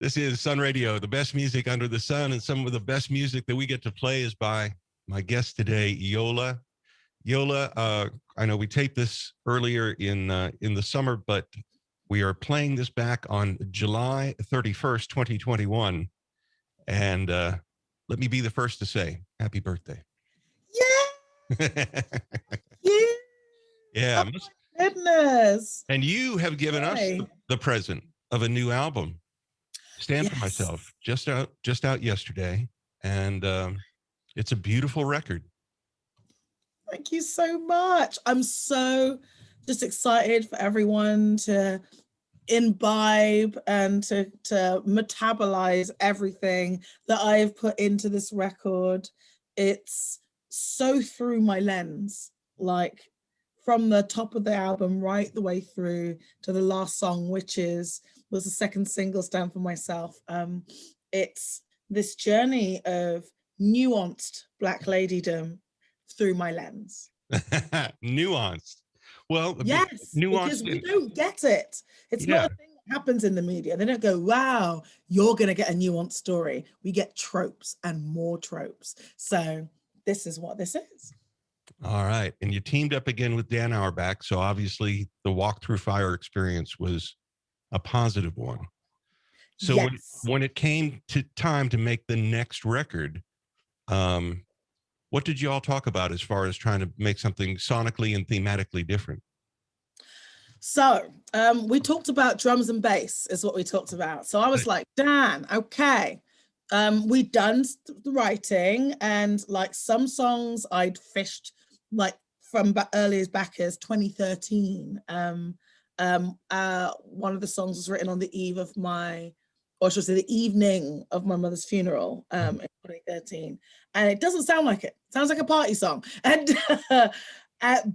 This is Sun Radio, the best music under the sun, and some of the best music that we get to play is by my guest today, Yola. Yola, I know we taped this earlier in the summer, but we are playing this back on July 31st, 2021. And let me be the first to say, happy birthday. Yeah. Yeah. Yeah. Oh my goodness. And you have given us the present of a new album. Stand for Yes. Myself, just out yesterday, and it's a beautiful record. Thank you so much. I'm so just excited for everyone to imbibe and to metabolize everything that I've put into this record. It's so through my lens, like from the top of the album right the way through to the last song, which was the second single, Stand for Myself. It's this journey of nuanced Black ladydom through my lens. Nuanced. Well, yes, nuanced because we don't get it. It's not a thing that happens in the media. They don't go, wow, you're going to get a nuanced story. We get tropes and more tropes. So this is what this is. All right. And you teamed up again with Dan Auerbach. So obviously the Walk Through Fire experience was a positive one. So yes. when it came to time to make the next record, what did you all talk about as far as trying to make something sonically and thematically different? So we talked about drums and bass is what we talked about. So I was like, Dan, okay. We'd done the writing, and like some songs I'd fished like from earliest back as 2013. One of the songs was written on the eve of the evening of my mother's funeral in 2013. And it doesn't sound like it. It sounds like a party song. And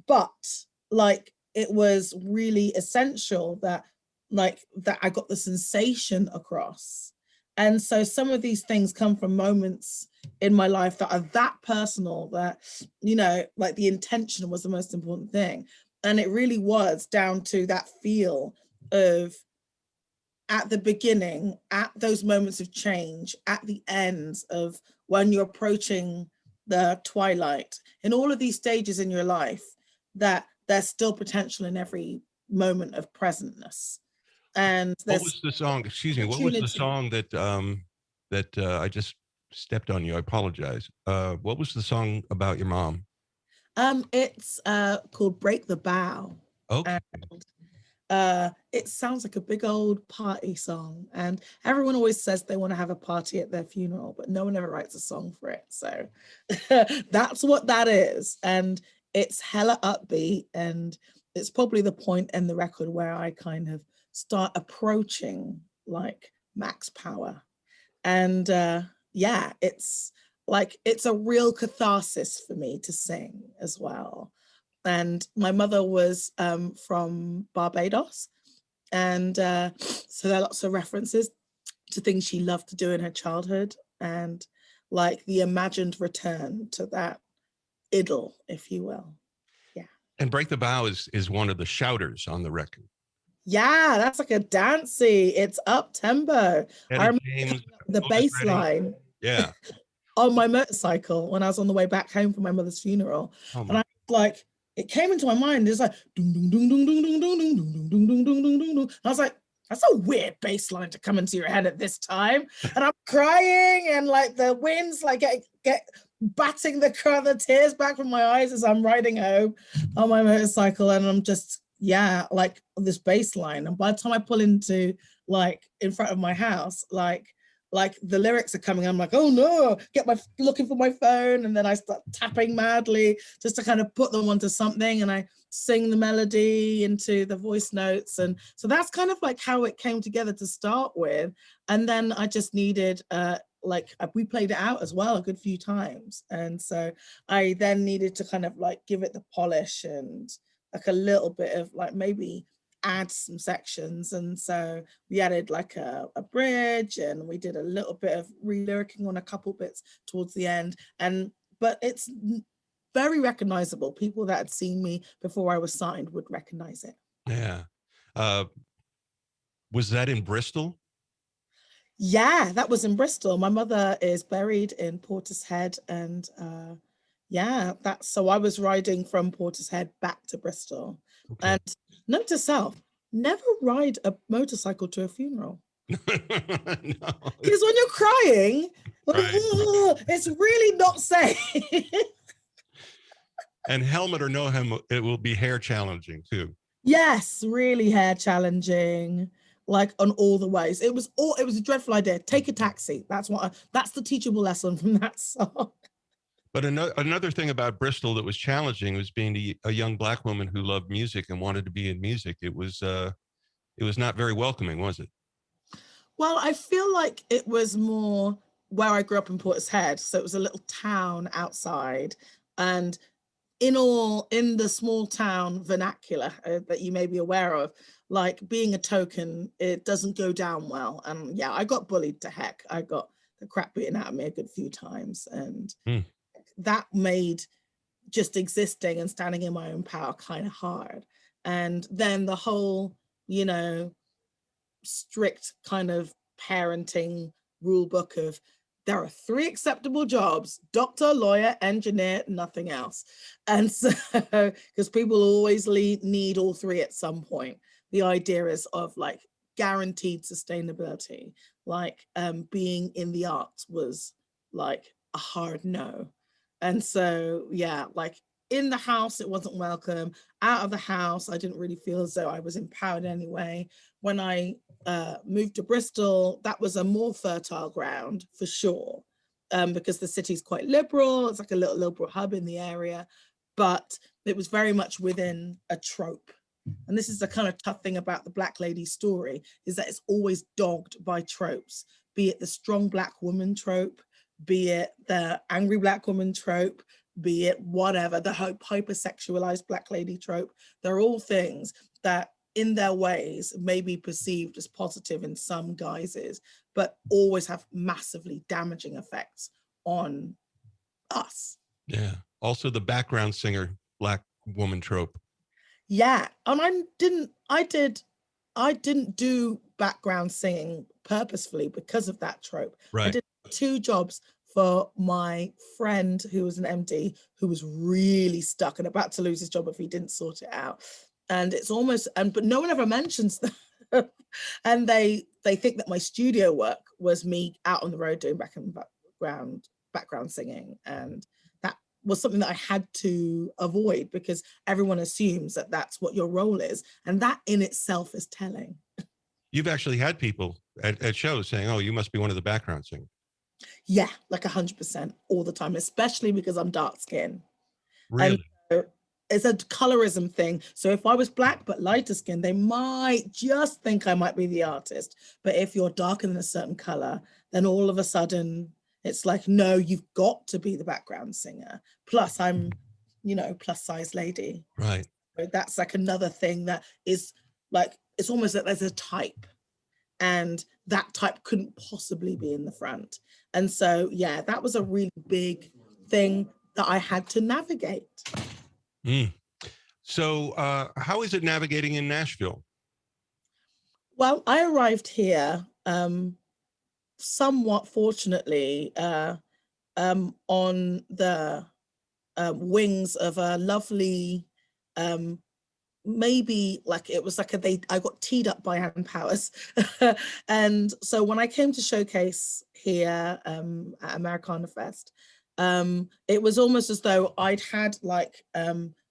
but like it was really essential that I got the sensation across. And so some of these things come from moments in my life that are that personal that, you know, like the intention was the most important thing. And it really was down to that feel of at the beginning, at those moments of change, at the ends of when you're approaching the twilight, in all of these stages in your life, that there's still potential in every moment of presentness. And what was the song? Excuse me. What was the song that I just stepped on you? I apologize. What was the song about your mom? It's called Break the Bow. Okay. And, it sounds like a big old party song, and everyone always says they want to have a party at their funeral, but no one ever writes a song for it. So that's what that is. And it's hella upbeat, and it's probably the point in the record where I kind of start approaching like max power. And yeah, it's a real catharsis for me to sing as well. And my mother was from Barbados. And so there are lots of references to things she loved to do in her childhood, and like the imagined return to that idyll, if you will. Yeah. And Break the Bow is one of the shouters on the record. Yeah, that's like a dancey. It's up tempo. I remember James, the bass line. Yeah. On my motorcycle when I was on the way back home from my mother's funeral. And I was like, it came into my mind. It's like, ding, ding, ding, ding, ding, ding, ding, ding, ding, ding, ding, ding, ding, ding. I was like, that's a weird bass line to come into your head at this time. And I'm crying, and like the wind's like get batting the tears back from my eyes as I'm riding home on my motorcycle. And I'm just, yeah, like this bass line. And by the time I pull into like in front of my house, like the lyrics are coming. I'm like, oh no, looking for my phone. And then I start tapping madly just to kind of put them onto something. And I sing the melody into the voice notes. And so that's kind of like how it came together to start with. And then I just needed, we played it out as well a good few times. And so I then needed to kind of like give it the polish and like a little bit of like maybe add some sections. And so we added like a bridge, and we did a little bit of re-lyricing on a couple bits towards the end. But it's very recognizable. People that had seen me before I was signed would recognize it. Yeah. Was that in Bristol? Yeah, that was in Bristol. My mother is buried in Portishead, and yeah, that's so I was riding from Portishead back to Bristol. Okay. And note to self, never ride a motorcycle to a funeral. No. Because when you're crying, like, Right. it's really not safe. And helmet or no helmet, it will be hair challenging too. Yes, really hair challenging, like on all the ways. It was a dreadful idea. Take a taxi. That's the teachable lesson from that song. But another thing about Bristol that was challenging was being a young Black woman who loved music and wanted to be in music. It was not very welcoming, was it? Well, I feel like it was more where I grew up in Portishead. So it was a little town outside. And in the small town vernacular that you may be aware of, like being a token, it doesn't go down well. And yeah, I got bullied to heck. I got the crap beaten out of me a good few times. And that made just existing and standing in my own power kind of hard. And then the whole, strict kind of parenting rule book of there are 3 acceptable jobs: doctor, lawyer, engineer, nothing else. And so, because people always need all 3 at some point, the idea is of like guaranteed sustainability, like being in the arts was like a hard no. And so, yeah, like in the house, it wasn't welcome. Out of the house, I didn't really feel as though I was empowered anyway. When I moved to Bristol, that was a more fertile ground for sure, because the city's quite liberal. It's like a little liberal hub in the area, but it was very much within a trope. And this is the kind of tough thing about the Black lady story, is that it's always dogged by tropes, be it the strong Black woman trope, be it the angry Black woman trope, be it whatever, the hypersexualized Black lady trope. They're all things that in their ways may be perceived as positive in some guises, but always have massively damaging effects on us. Yeah. Also the background singer, Black woman trope. Yeah. And I didn't do background singing purposefully because of that trope. Right. I did 2 jobs for my friend who was an MD who was really stuck and about to lose his job if he didn't sort it out. And it's almost, but no one ever mentions that. And they think that my studio work was me out on the road doing background singing. And that was something that I had to avoid because everyone assumes that that's what your role is. And that in itself is telling. You've actually had people at shows saying, oh, you must be one of the background singers. Yeah, like 100% all the time, especially because I'm dark skinned. Really? And so it's a colorism thing. So if I was Black but lighter skinned, they might just think I might be the artist. But if you're darker than a certain color, then all of a sudden it's like, no, you've got to be the background singer. Plus I'm, plus size lady. Right. So that's like another thing that is like, it's almost like there's a type. And that type couldn't possibly be in the front. And so, yeah, that was a really big thing that I had to navigate. So how is it navigating in Nashville? Well, I arrived here somewhat fortunately on the wings of a lovely maybe like it was like I got teed up by Ann Powers. And so when I came to showcase here at Americana Fest, it was almost as though I'd had like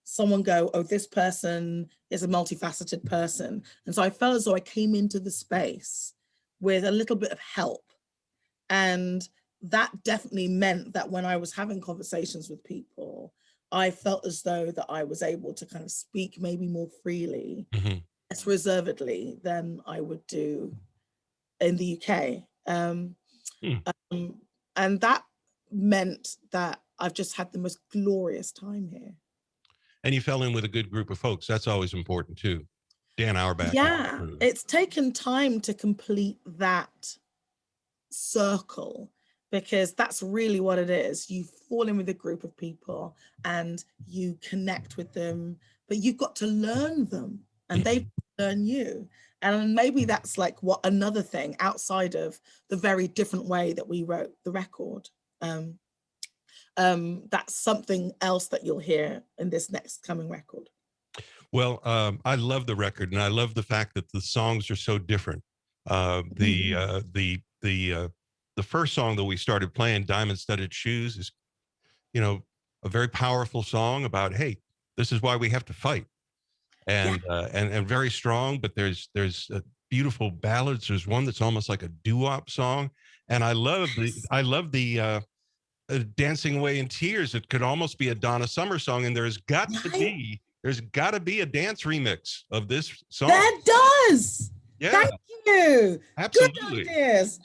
someone go, oh, this person is a multifaceted person. And so I felt as though I came into the space with a little bit of help. And that definitely meant that when I was having conversations with people, I felt as though that I was able to kind of speak maybe more freely, less reservedly than I would do in the UK. And that meant that I've just had the most glorious time here. And you fell in with a good group of folks. That's always important too. Dan Auerbach. Yeah, it's taken time to complete that circle, because that's really what it is. You fall in with a group of people and you connect with them, but you've got to learn them, and they've learn you. And maybe that's like what another thing outside of the very different way that we wrote the record. That's something else that you'll hear in this next coming record. Well, I love the record, and I love the fact that the songs are so different. The first song that we started playing, "Diamond Studded Shoes," is, you know, a very powerful song about, hey, this is why we have to fight, and very strong. But there's beautiful ballads. There's one that's almost like a doo-wop song, and I love the "Dancing Away in Tears." It could almost be a Donna Summer song, and there's got to be a dance remix of this song. There does. Yeah. Thank you. Absolutely. Good ideas.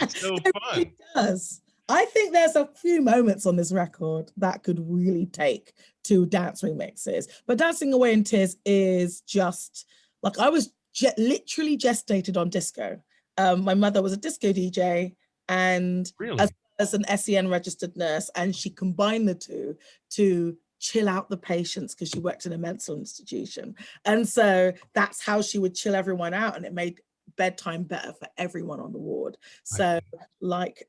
So it fun. really does. I think there's a few moments on this record that could really take to dance remixes. But Dancing Away in Tears is just like, I was literally gestated on disco. My mother was a disco DJ, and really? as an SEN registered nurse, and she combined the two to chill out the patients because she worked in a mental institution. And so that's how she would chill everyone out, and it made bedtime better for everyone on the ward. So like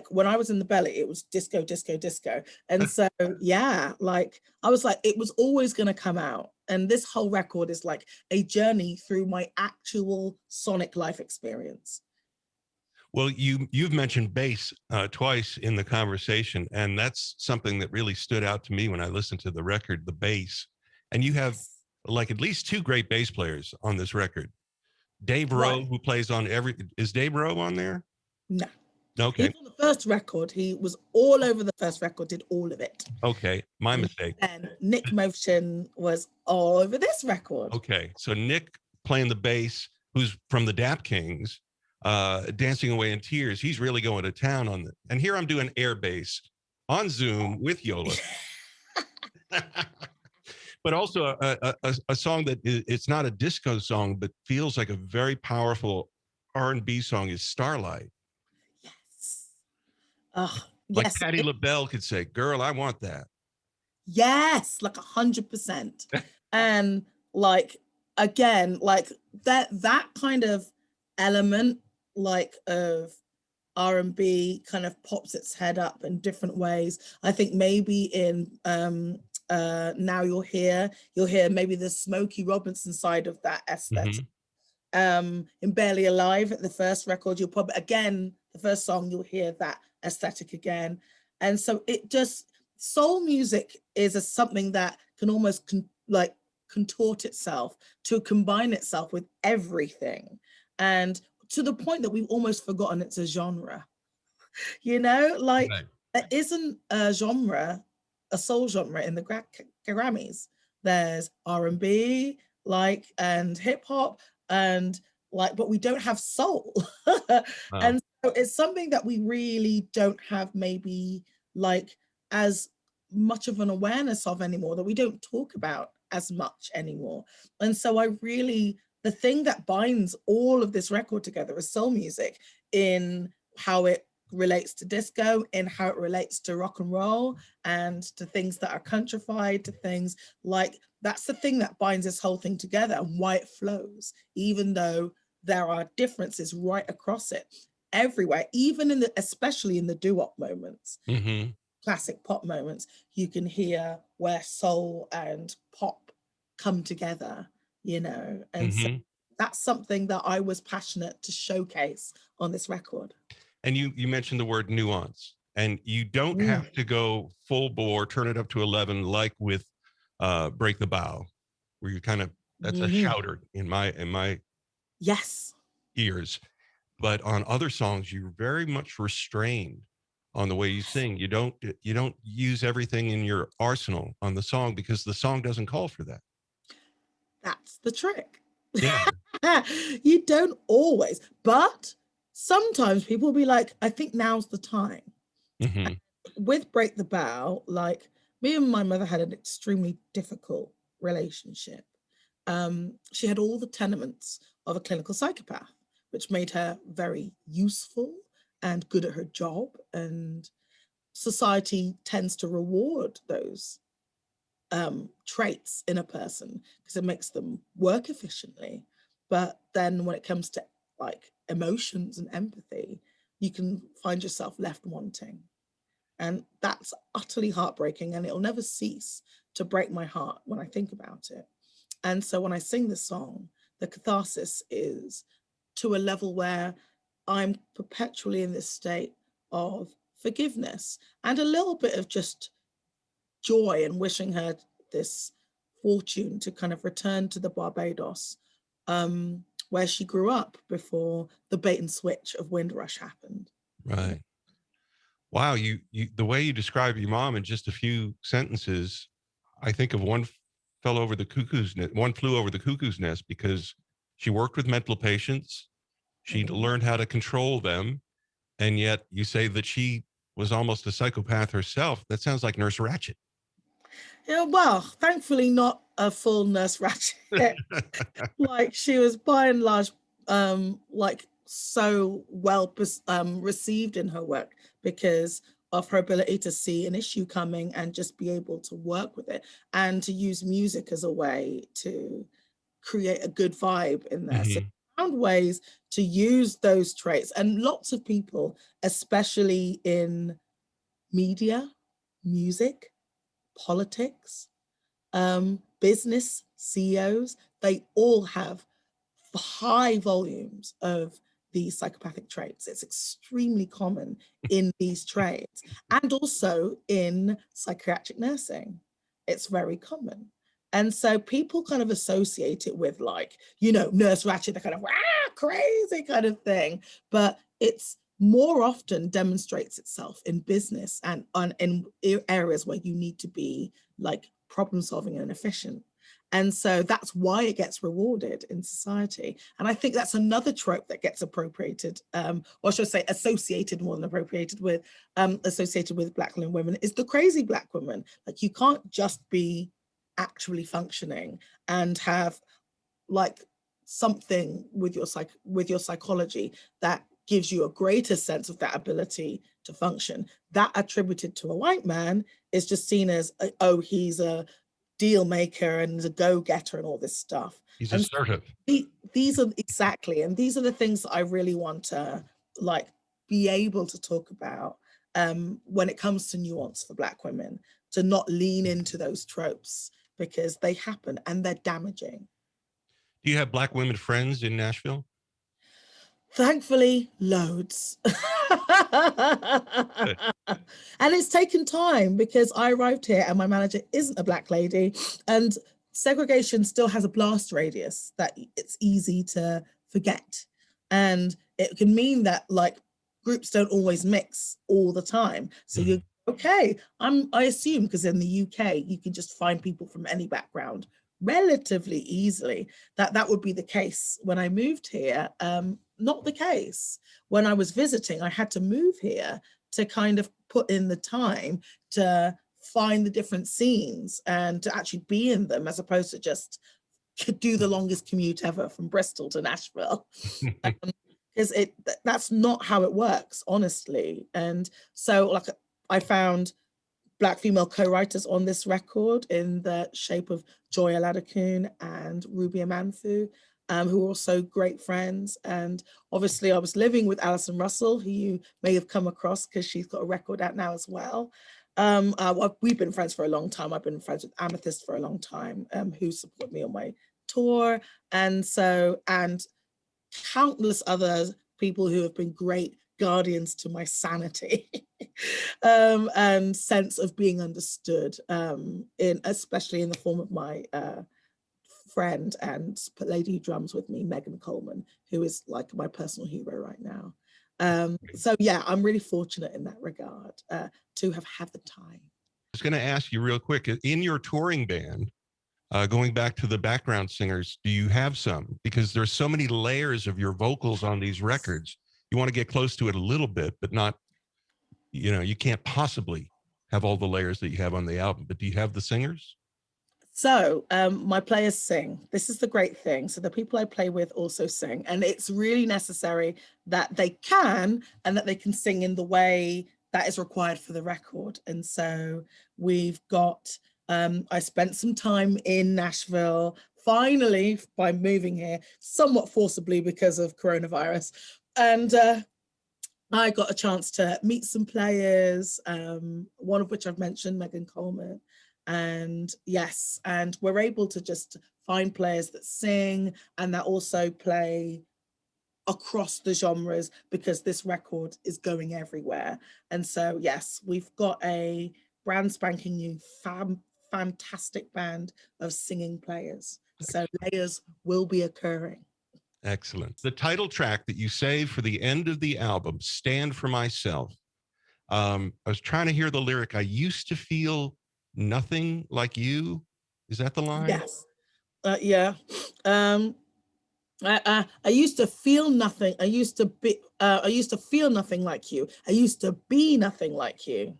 when I was in the belly, it was disco, disco, disco. And so yeah, like I was like, it was always going to come out. And this whole record is like a journey through my actual sonic life experience. Well, you've mentioned bass twice in the conversation, and that's something that really stood out to me when I listened to the record, the bass. And you have like at least two great bass players on this record. Dave Rowe, who plays on is Dave Rowe on there? No. Okay. He was on the first record. He was all over the first record, did all of it. Okay, my mistake. And Nick Motion was all over this record. Okay, so Nick playing the bass, who's from the Dap Kings, Dancing Away in Tears. He's really going to town on it. And here I'm doing air bass on Zoom with Yola. But also a song that it's not a disco song, but feels like a very powerful R&B song is Starlight. Yes. Like yes. Patti LaBelle could say, "Girl, I want that." Yes, like 100%. And like, again, like that kind of element, like of R&B kind of pops its head up in different ways. I think maybe in Now You're Here, you'll hear maybe the Smokey Robinson side of that aesthetic. In Barely Alive, at the first record, you'll probably, again, the first song, you'll hear that aesthetic again. And so it just, soul music is something that can almost contort itself to combine itself with everything. And to the point that we've almost forgotten it's a genre. You know, like there isn't a genre, a soul genre in the Grammys. There's R&B, like, and hip hop, and like, but we don't have soul. And so it's something that we really don't have maybe like as much of an awareness of anymore, that we don't talk about as much anymore. And so the thing that binds all of this record together is soul music, in how it relates to disco, in how it relates to rock and roll, and to things that are countrified, to things like, that's the thing that binds this whole thing together, and why it flows, even though there are differences right across it everywhere, even especially in the doo-wop moments, classic pop moments, you can hear where soul and pop come together, you know. And so that's something that I was passionate to showcase on this record. And you mentioned the word nuance, and you don't have to go full bore, turn it up to 11, like with Break the Bow, where you kind of, that's a shouter in my ears. But on other songs, you're very much restrained on the way you sing. You don't use everything in your arsenal on the song, because the song doesn't call for that. That's the trick. Yeah. You don't always, but sometimes people will be like, I think now's the time. With Break the Bow, like, me and my mother had an extremely difficult relationship. She had all the tenements of a clinical psychopath, which made her very useful and good at her job. And society tends to reward those traits in a person because it makes them work efficiently. But then when it comes to like emotions and empathy, you can find yourself left wanting. And that's utterly heartbreaking, and it'll never cease to break my heart when I think about it. And so when I sing this song, the catharsis is to a level where I'm perpetually in this state of forgiveness and a little bit of just joy and wishing her this fortune to kind of return to the Barbados where she grew up before the bait and switch of Windrush happened. Right. Wow, the way you describe your mom in just a few sentences, I think of one flew over the cuckoo's nest, because she worked with mental patients. She learned how to control them. And yet you say that she was almost a psychopath herself. That sounds like Nurse Ratched. Yeah, well, thankfully not a full Nurse Ratched. Like she was by and large like so well received in her work because of her ability to see an issue coming and just be able to work with it and to use music as a way to create a good vibe in there. So found ways to use those traits, and lots of people, especially in media, music, politics, business, CEOs, they all have high volumes of these psychopathic traits. It's extremely common in these traits, and also in psychiatric nursing. It's very common. And so people kind of associate it with, like, you know, Nurse Ratched, the kind of crazy kind of thing. But it's more often demonstrates itself in business and in areas where you need to be like problem solving and efficient. And so that's why it gets rewarded in society. And I think that's another trope that gets appropriated, or should I say associated more than appropriated with, associated with Black women, is the crazy Black woman. Like you can't just be actually functioning and have like something with your psychology that gives you a greater sense of that ability to function. That attributed to a white man is just seen as, oh, he's a deal maker and a go-getter and all this stuff. He's and assertive. These are exactly, and these are the things that I really want to like be able to talk about when it comes to nuance for Black women, to not lean into those tropes because they happen and they're damaging. Do you have Black women friends in Nashville? Thankfully, loads. And it's taken time because I arrived here and my manager isn't a Black lady, and segregation still has a blast radius that it's easy to forget. And it can mean that like groups don't always mix all the time. So you're okay. I assume because in the UK, you can just find people from any background relatively easily. That would be the case when I moved here. Not the case. When I was visiting, I had to move here to kind of put in the time to find the different scenes and to actually be in them, as opposed to just do the longest commute ever from Bristol to Nashville. Because that's not how it works, honestly. And so like I found Black female co-writers on this record in the shape of Joy Aladakun and Ruby Amanfu, who are also great friends. And obviously I was living with Alison Russell, who you may have come across because she's got a record out now as well. We've been friends for a long time. I've been friends with Amethyst for a long time, who support me on my tour. And countless other people who have been great guardians to my sanity and sense of being understood, especially in the form of my friend and lady who drums with me, Megan Coleman, who is like my personal hero right now. So yeah, I'm really fortunate in that regard to have had the time. I was going to ask you real quick, in your touring band, going back to the background singers, do you have some? Because there's so many layers of your vocals on these records. You want to get close to it a little bit, but not, you can't possibly have all the layers that you have on the album. But do you have the singers? So my players sing. This is the great thing. So the people I play with also sing. And it's really necessary that they can, and that they can sing in the way that is required for the record. And so we've got I spent some time in Nashville, finally, by moving here, somewhat forcibly because of coronavirus. And I got a chance to meet some players, one of which I've mentioned, Megan Coleman. And yes, and we're able to just find players that sing and that also play across the genres, because this record is going everywhere. And so, yes, we've got a brand spanking new fantastic band of singing players. So layers will be occurring. Excellent. The title track that you saved for the end of the album, Stand for Myself. I was trying to hear the lyric. I used to feel nothing like you. Is that the line? Yes. Yeah. I used to feel nothing. I used to feel nothing like you. I used to be nothing like you.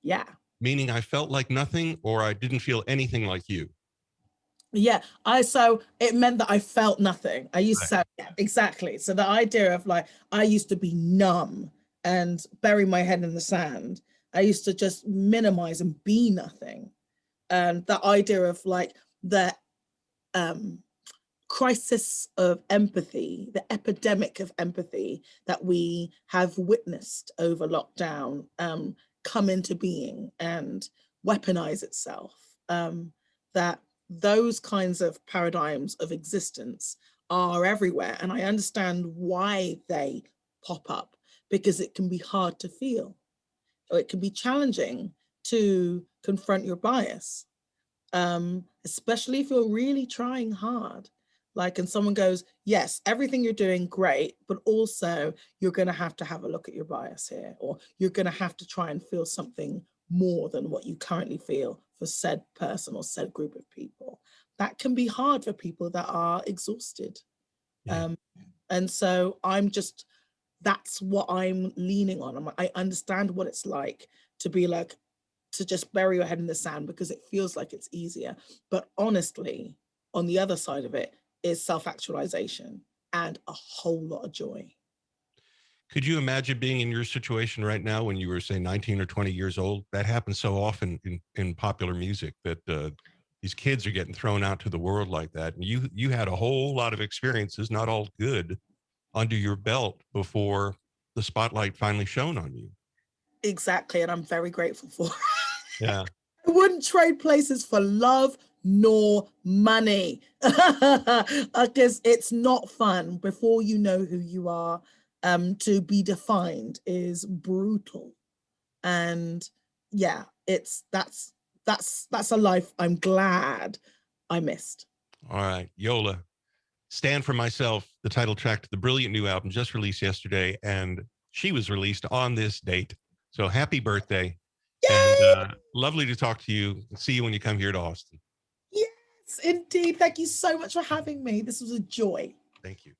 Yeah. Meaning I felt like nothing, or I didn't feel anything like you. Yeah, so it meant that I felt nothing. I used to, yeah, exactly. So the idea of like, I used to be numb and bury my head in the sand. I used to just minimize and be nothing. And the idea of like the crisis of empathy, the epidemic of empathy that we have witnessed over lockdown come into being and weaponize itself. That those kinds of paradigms of existence are everywhere. And I understand why they pop up, because it can be hard to feel, or it can be challenging to confront your bias, especially if you're really trying hard. Like, and someone goes, yes, everything you're doing, great, but also you're going to have a look at your bias here, or you're going to have to try and feel something more than what you currently feel for said person or said group of people. That can be hard for people that are exhausted. Yeah. And so that's what I'm leaning on. I understand what it's like to be like, to just bury your head in the sand because it feels like it's easier. But honestly, on the other side of it is self-actualization and a whole lot of joy. Could you imagine being in your situation right now when you were, say, 19 or 20 years old? That happens so often in popular music, that these kids are getting thrown out to the world like that. And you had a whole lot of experiences, not all good, under your belt before the spotlight finally shone on you. Exactly. And I'm very grateful for it. Yeah. I wouldn't trade places for love nor money, because it's not fun before you know who you are. To be defined is brutal. And yeah, that's a life I'm glad I missed. All right, Yola, Stand for Myself, the title track to the brilliant new album just released yesterday, and she was released on this date. So happy birthday. Yay! And lovely to talk to you. See you when you come here to Austin. Yes, indeed. Thank you so much for having me. This was a joy. Thank you.